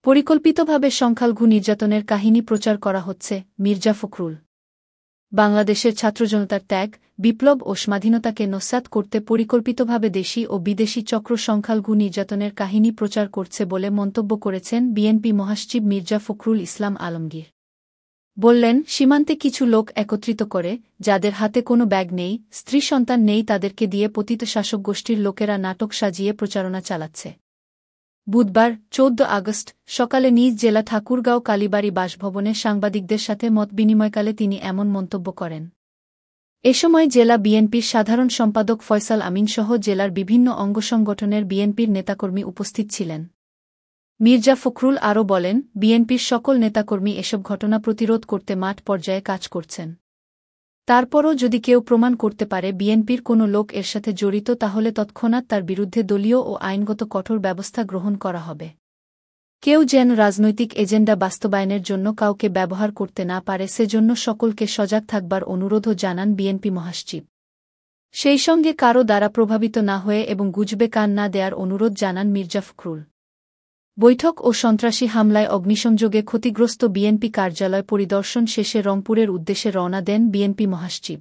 পরিকল্পিতভাবে সংখ্যালঘু নির্যাতনের কাহিনী প্রচার করা হচ্ছে, মির্জা ফখরুল। বাংলাদেশের ছাত্রজনতার ত্যাগ, বিপ্লব ও স্বাধীনতাকে নস্যাৎ করতে পরিকল্পিতভাবে দেশি ও বিদেশি চক্র সংখ্যালঘু নির্যাতনের কাহিনী প্রচার করছে বলে মন্তব্য করেছেন বিএনপি মহাসচিব মির্জা ফখরুল ইসলাম আলমগীর। বললেন, সীমান্তে কিছু লোক একত্রিত করে, যাদের হাতে কোনো ব্যাগ নেই, স্ত্রী সন্তান নেই, তাদেরকে দিয়ে পতিত শাসক গোষ্ঠীর লোকেরা নাটক সাজিয়ে প্রচারণা চালাচ্ছে। বুধবার ১৪ আগস্ট সকালে নিজ জেলা ঠাকুরগাঁও কালীবাড়ি বাসভবনে সাংবাদিকদের সাথে মতবিনিময়কালে তিনি এমন মন্তব্য করেন। এ সময় জেলা বিএনপির সাধারণ সম্পাদক ফয়সাল আমিনসহ জেলার বিভিন্ন অঙ্গসংগঠনের বিএনপির নেতাকর্মী উপস্থিত ছিলেন। মির্জা ফখরুল আরও বলেন, বিএনপির সকল নেতাকর্মী এসব ঘটনা প্রতিরোধ করতে মাঠ পর্যায়ে কাজ করছেন। তারপরও যদি কেউ প্রমাণ করতে পারে বিএনপির কোনো লোক এর সাথে জড়িত, তাহলে তৎক্ষণাৎ তার বিরুদ্ধে দলীয় ও আইনগত কঠোর ব্যবস্থা গ্রহণ করা হবে। কেউ যেন রাজনৈতিক এজেন্ডা বাস্তবায়নের জন্য কাউকে ব্যবহার করতে না পারে, সেজন্য সকলকে সজাগ থাকবার অনুরোধও জানান বিএনপি মহাসচিব। সেই সঙ্গে কারও দ্বারা প্রভাবিত না হয়ে এবং গুজবে কান না দেয়ার অনুরোধ জানান মির্জা ফখরুল। বৈঠক ও সন্ত্রাসী হামলায় অগ্নিসংযোগে ক্ষতিগ্রস্ত বিএনপি কার্যালয় পরিদর্শন শেষে রংপুরের উদ্দেশ্যে রওনা দেন বিএনপি মহাসচিব।